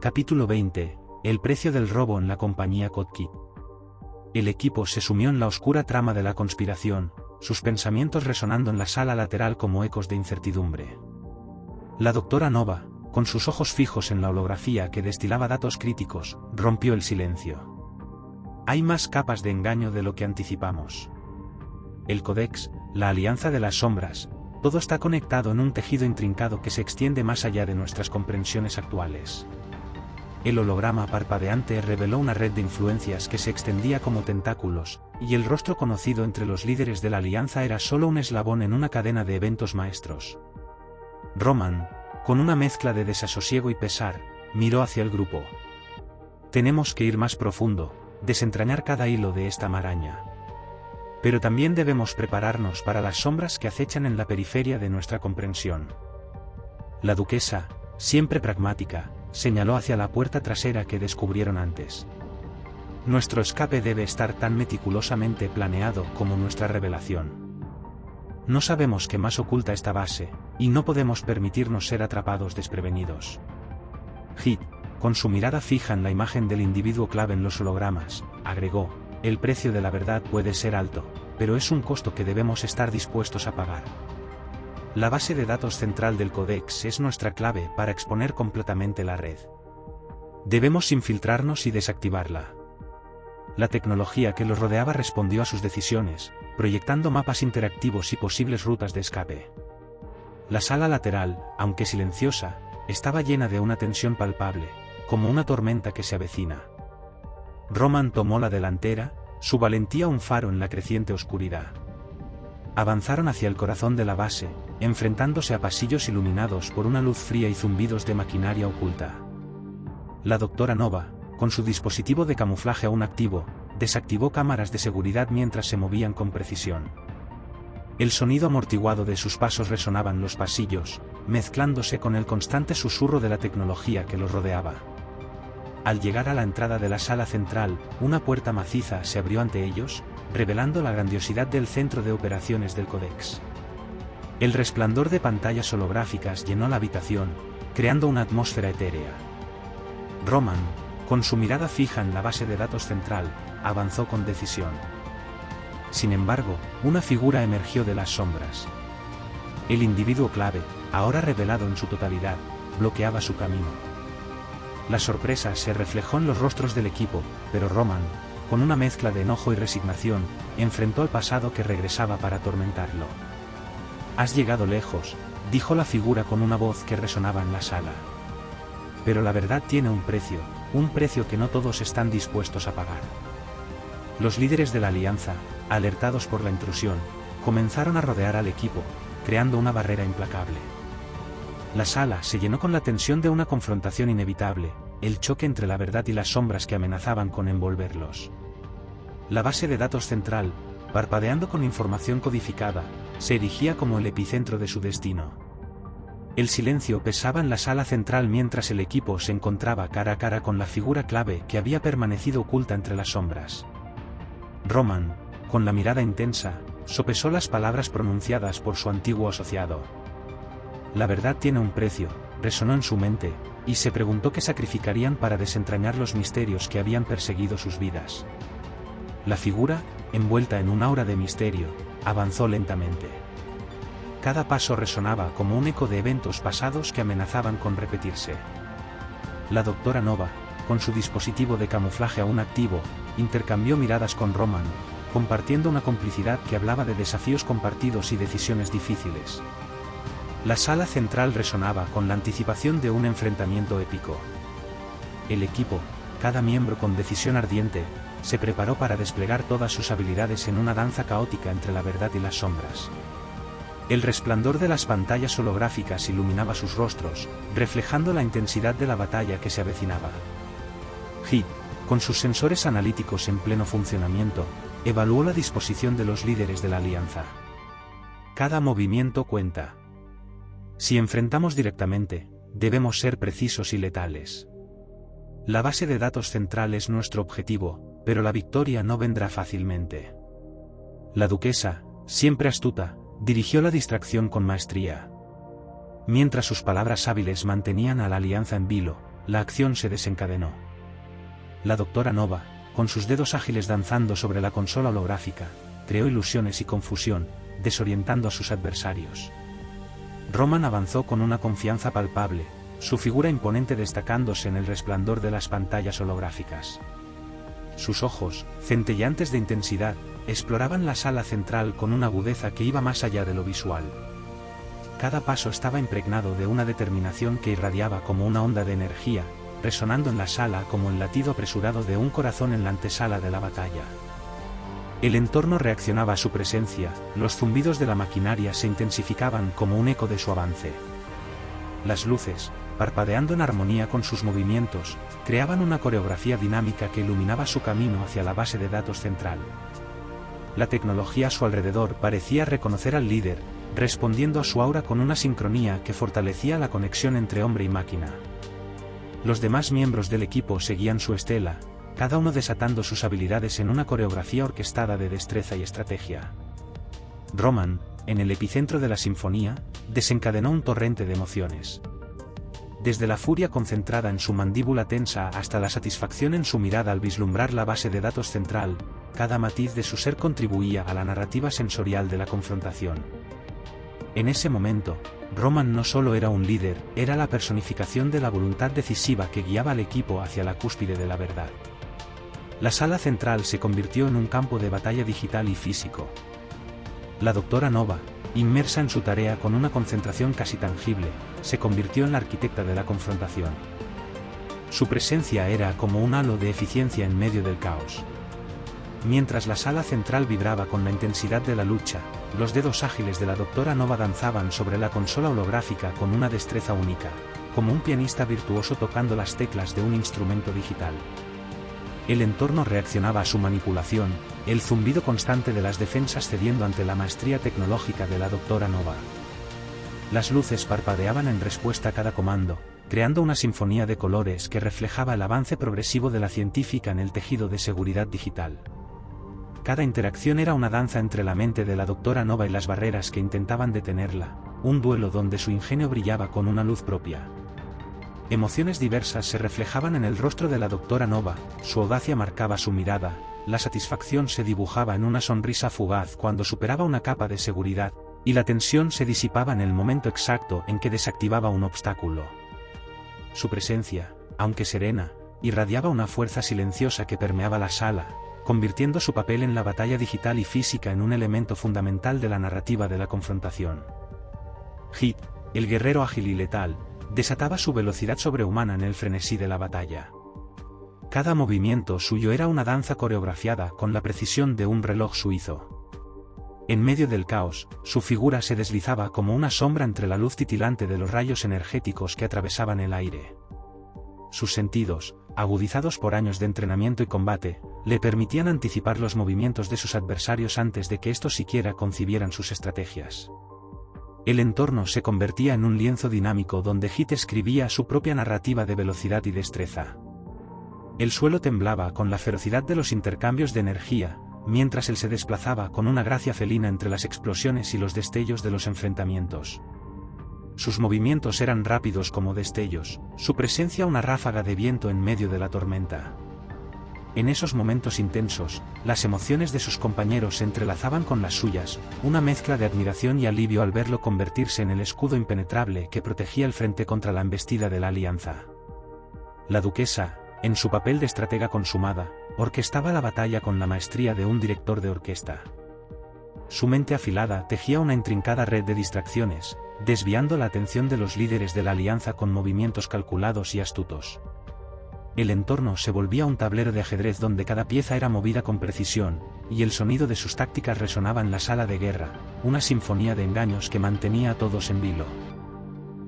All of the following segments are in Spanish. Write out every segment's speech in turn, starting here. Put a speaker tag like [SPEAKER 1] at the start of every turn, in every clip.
[SPEAKER 1] Capítulo 20. El precio del robo en la compañía Kotkit. El equipo se sumió en la oscura trama de la conspiración, sus pensamientos resonando en la sala lateral como ecos de incertidumbre. La doctora Nova, con sus ojos fijos en la holografía que destilaba datos críticos, rompió el silencio. Hay más capas de engaño de lo que anticipamos. El Codex, la Alianza de las Sombras, todo está conectado en un tejido intrincado que se extiende más allá de nuestras comprensiones actuales. El holograma parpadeante reveló una red de influencias que se extendía como tentáculos, y el rostro conocido entre los líderes de la Alianza era solo un eslabón en una cadena de eventos maestros. Roman, con una mezcla de desasosiego y pesar, miró hacia el grupo. Tenemos que ir más profundo, desentrañar cada hilo de esta maraña. Pero también debemos prepararnos para las sombras que acechan en la periferia de nuestra comprensión. La duquesa, siempre pragmática, señaló hacia la puerta trasera que descubrieron antes. Nuestro escape debe estar tan meticulosamente planeado como nuestra revelación. No sabemos qué más oculta esta base, y no podemos permitirnos ser atrapados desprevenidos. Hit, con su mirada fija en la imagen del individuo clave en los hologramas, agregó: el precio de la verdad puede ser alto, pero es un costo que debemos estar dispuestos a pagar. La base de datos central del Codex es nuestra clave para exponer completamente la red. Debemos infiltrarnos y desactivarla. La tecnología que los rodeaba respondió a sus decisiones, proyectando mapas interactivos y posibles rutas de escape. La sala lateral, aunque silenciosa, estaba llena de una tensión palpable, como una tormenta que se avecina. Roman tomó la delantera, su valentía un faro en la creciente oscuridad. Avanzaron hacia el corazón de la base, enfrentándose a pasillos iluminados por una luz fría y zumbidos de maquinaria oculta. La doctora Nova, con su dispositivo de camuflaje aún activo, desactivó cámaras de seguridad mientras se movían con precisión. El sonido amortiguado de sus pasos resonaba en los pasillos, mezclándose con el constante susurro de la tecnología que los rodeaba. Al llegar a la entrada de la sala central, una puerta maciza se abrió ante ellos, revelando la grandiosidad del centro de operaciones del Codex. El resplandor de pantallas holográficas llenó la habitación, creando una atmósfera etérea. Roman, con su mirada fija en la base de datos central, avanzó con decisión. Sin embargo, una figura emergió de las sombras. El individuo clave, ahora revelado en su totalidad, bloqueaba su camino. La sorpresa se reflejó en los rostros del equipo, pero Roman, con una mezcla de enojo y resignación, enfrentó al pasado que regresaba para atormentarlo. «Has llegado lejos», dijo la figura con una voz que resonaba en la sala. «Pero la verdad tiene un precio que no todos están dispuestos a pagar». Los líderes de la Alianza, alertados por la intrusión, comenzaron a rodear al equipo, creando una barrera implacable. La sala se llenó con la tensión de una confrontación inevitable, el choque entre la verdad y las sombras que amenazaban con envolverlos. La base de datos central, parpadeando con información codificada, se erigía como el epicentro de su destino. El silencio pesaba en la sala central mientras el equipo se encontraba cara a cara con la figura clave que había permanecido oculta entre las sombras. Roman, con la mirada intensa, sopesó las palabras pronunciadas por su antiguo asociado. La verdad tiene un precio, resonó en su mente, y se preguntó qué sacrificarían para desentrañar los misterios que habían perseguido sus vidas. La figura, envuelta en un aura de misterio, avanzó lentamente. Cada paso resonaba como un eco de eventos pasados que amenazaban con repetirse. La doctora Nova, con su dispositivo de camuflaje aún activo, intercambió miradas con Roman, compartiendo una complicidad que hablaba de desafíos compartidos y decisiones difíciles. La sala central resonaba con la anticipación de un enfrentamiento épico. El equipo, cada miembro con decisión ardiente, se preparó para desplegar todas sus habilidades en una danza caótica entre la verdad y las sombras. El resplandor de las pantallas holográficas iluminaba sus rostros, reflejando la intensidad de la batalla que se avecinaba. Hit, con sus sensores analíticos en pleno funcionamiento, evaluó la disposición de los líderes de la Alianza. Cada movimiento cuenta. Si enfrentamos directamente, debemos ser precisos y letales. La base de datos central es nuestro objetivo, pero la victoria no vendrá fácilmente. La duquesa, siempre astuta, dirigió la distracción con maestría. Mientras sus palabras hábiles mantenían a la Alianza en vilo, la acción se desencadenó. La doctora Nova, con sus dedos ágiles danzando sobre la consola holográfica, creó ilusiones y confusión, desorientando a sus adversarios. Roman avanzó con una confianza palpable, su figura imponente destacándose en el resplandor de las pantallas holográficas. Sus ojos, centelleantes de intensidad, exploraban la sala central con una agudeza que iba más allá de lo visual. Cada paso estaba impregnado de una determinación que irradiaba como una onda de energía, resonando en la sala como el latido apresurado de un corazón en la antesala de la batalla. El entorno reaccionaba a su presencia, los zumbidos de la maquinaria se intensificaban como un eco de su avance. Las luces, parpadeando en armonía con sus movimientos, creaban una coreografía dinámica que iluminaba su camino hacia la base de datos central. La tecnología a su alrededor parecía reconocer al líder, respondiendo a su aura con una sincronía que fortalecía la conexión entre hombre y máquina. Los demás miembros del equipo seguían su estela, cada uno desatando sus habilidades en una coreografía orquestada de destreza y estrategia. Roman, en el epicentro de la sinfonía, desencadenó un torrente de emociones. Desde la furia concentrada en su mandíbula tensa hasta la satisfacción en su mirada al vislumbrar la base de datos central, cada matiz de su ser contribuía a la narrativa sensorial de la confrontación. En ese momento, Roman no solo era un líder, era la personificación de la voluntad decisiva que guiaba al equipo hacia la cúspide de la verdad. La sala central se convirtió en un campo de batalla digital y físico. La doctora Nova, inmersa en su tarea con una concentración casi tangible, se convirtió en la arquitecta de la confrontación. Su presencia era como un halo de eficiencia en medio del caos. Mientras la sala central vibraba con la intensidad de la lucha, los dedos ágiles de la doctora Nova danzaban sobre la consola holográfica con una destreza única, como un pianista virtuoso tocando las teclas de un instrumento digital. El entorno reaccionaba a su manipulación, el zumbido constante de las defensas cediendo ante la maestría tecnológica de la doctora Nova. Las luces parpadeaban en respuesta a cada comando, creando una sinfonía de colores que reflejaba el avance progresivo de la científica en el tejido de seguridad digital. Cada interacción era una danza entre la mente de la doctora Nova y las barreras que intentaban detenerla, un duelo donde su ingenio brillaba con una luz propia. Emociones diversas se reflejaban en el rostro de la doctora Nova, su audacia marcaba su mirada, la satisfacción se dibujaba en una sonrisa fugaz cuando superaba una capa de seguridad, y la tensión se disipaba en el momento exacto en que desactivaba un obstáculo. Su presencia, aunque serena, irradiaba una fuerza silenciosa que permeaba la sala, convirtiendo su papel en la batalla digital y física en un elemento fundamental de la narrativa de la confrontación. Hit, el guerrero ágil y letal, desataba su velocidad sobrehumana en el frenesí de la batalla. Cada movimiento suyo era una danza coreografiada con la precisión de un reloj suizo. En medio del caos, su figura se deslizaba como una sombra entre la luz titilante de los rayos energéticos que atravesaban el aire. Sus sentidos, agudizados por años de entrenamiento y combate, le permitían anticipar los movimientos de sus adversarios antes de que estos siquiera concibieran sus estrategias. El entorno se convertía en un lienzo dinámico donde Hit escribía su propia narrativa de velocidad y destreza. El suelo temblaba con la ferocidad de los intercambios de energía, mientras él se desplazaba con una gracia felina entre las explosiones y los destellos de los enfrentamientos. Sus movimientos eran rápidos como destellos, su presencia una ráfaga de viento en medio de la tormenta. En esos momentos intensos, las emociones de sus compañeros se entrelazaban con las suyas, una mezcla de admiración y alivio al verlo convertirse en el escudo impenetrable que protegía el frente contra la embestida de la alianza. La duquesa, en su papel de estratega consumada, orquestaba la batalla con la maestría de un director de orquesta. Su mente afilada tejía una intrincada red de distracciones, desviando la atención de los líderes de la alianza con movimientos calculados y astutos. El entorno se volvía un tablero de ajedrez donde cada pieza era movida con precisión, y el sonido de sus tácticas resonaba en la sala de guerra, una sinfonía de engaños que mantenía a todos en vilo.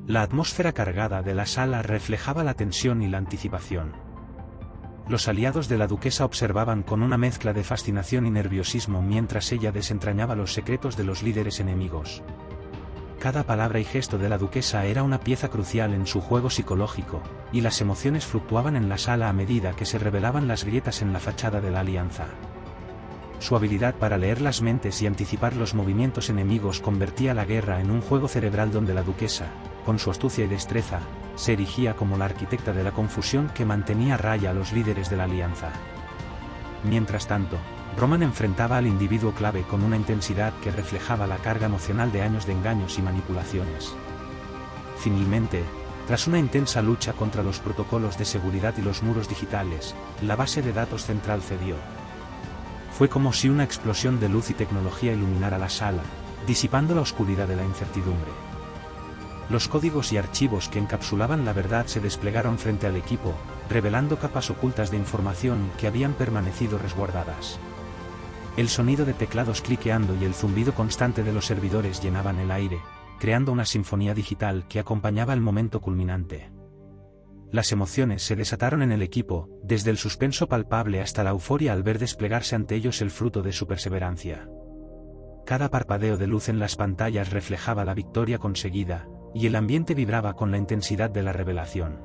[SPEAKER 1] La atmósfera cargada de la sala reflejaba la tensión y la anticipación. Los aliados de la duquesa observaban con una mezcla de fascinación y nerviosismo mientras ella desentrañaba los secretos de los líderes enemigos. Cada palabra y gesto de la duquesa era una pieza crucial en su juego psicológico, y las emociones fluctuaban en la sala a medida que se revelaban las grietas en la fachada de la alianza. Su habilidad para leer las mentes y anticipar los movimientos enemigos convertía la guerra en un juego cerebral donde la duquesa, con su astucia y destreza, se erigía como la arquitecta de la confusión que mantenía a raya a los líderes de la Alianza. Mientras tanto, Roman enfrentaba al individuo clave con una intensidad que reflejaba la carga emocional de años de engaños y manipulaciones. Finalmente, tras una intensa lucha contra los protocolos de seguridad y los muros digitales, la base de datos central cedió. Fue como si una explosión de luz y tecnología iluminara la sala, disipando la oscuridad de la incertidumbre. Los códigos y archivos que encapsulaban la verdad se desplegaron frente al equipo, revelando capas ocultas de información que habían permanecido resguardadas. El sonido de teclados cliqueando y el zumbido constante de los servidores llenaban el aire, creando una sinfonía digital que acompañaba el momento culminante. Las emociones se desataron en el equipo, desde el suspenso palpable hasta la euforia al ver desplegarse ante ellos el fruto de su perseverancia. Cada parpadeo de luz en las pantallas reflejaba la victoria conseguida, y el ambiente vibraba con la intensidad de la revelación.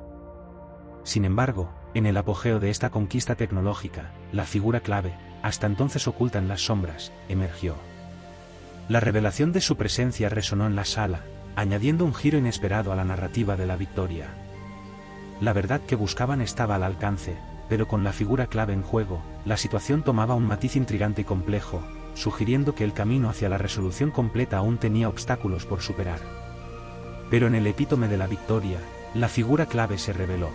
[SPEAKER 1] Sin embargo, en el apogeo de esta conquista tecnológica, la figura clave, hasta entonces oculta en las sombras, emergió. La revelación de su presencia resonó en la sala, añadiendo un giro inesperado a la narrativa de la victoria. La verdad que buscaban estaba al alcance, pero con la figura clave en juego, la situación tomaba un matiz intrigante y complejo, sugiriendo que el camino hacia la resolución completa aún tenía obstáculos por superar. Pero en el epítome de la victoria, la figura clave se reveló.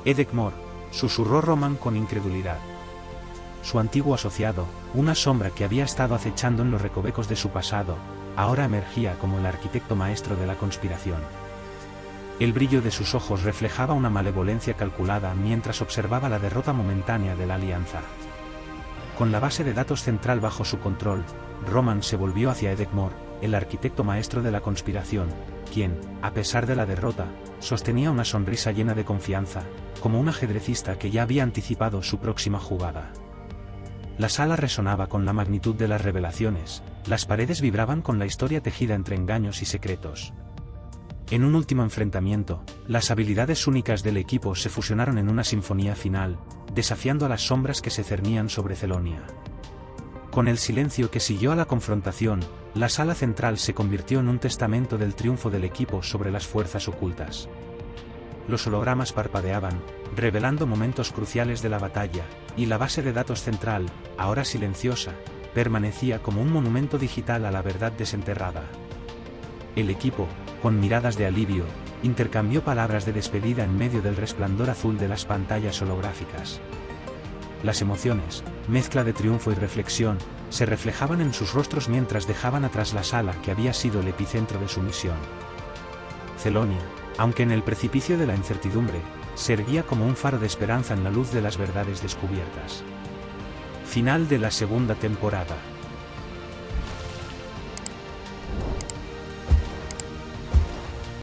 [SPEAKER 1] Edgemoor, susurró Roman con incredulidad. Su antiguo asociado, una sombra que había estado acechando en los recovecos de su pasado, ahora emergía como el arquitecto maestro de la conspiración. El brillo de sus ojos reflejaba una malevolencia calculada mientras observaba la derrota momentánea de la Alianza. Con la base de datos central bajo su control, Roman se volvió hacia Edgemoor, el arquitecto maestro de la conspiración, quien, a pesar de la derrota, sostenía una sonrisa llena de confianza, como un ajedrecista que ya había anticipado su próxima jugada. La sala resonaba con la magnitud de las revelaciones, las paredes vibraban con la historia tejida entre engaños y secretos. En un último enfrentamiento, las habilidades únicas del equipo se fusionaron en una sinfonía final, desafiando a las sombras que se cernían sobre Celonia. Con el silencio que siguió a la confrontación, la sala central se convirtió en un testamento del triunfo del equipo sobre las fuerzas ocultas. Los hologramas parpadeaban, revelando momentos cruciales de la batalla, y la base de datos central, ahora silenciosa, permanecía como un monumento digital a la verdad desenterrada. El equipo, con miradas de alivio, intercambió palabras de despedida en medio del resplandor azul de las pantallas holográficas. Las emociones, mezcla de triunfo y reflexión, se reflejaban en sus rostros mientras dejaban atrás la sala que había sido el epicentro de su misión. Celonia, aunque en el precipicio de la incertidumbre, se erguía como un faro de esperanza en la luz de las verdades descubiertas. Final de la segunda temporada.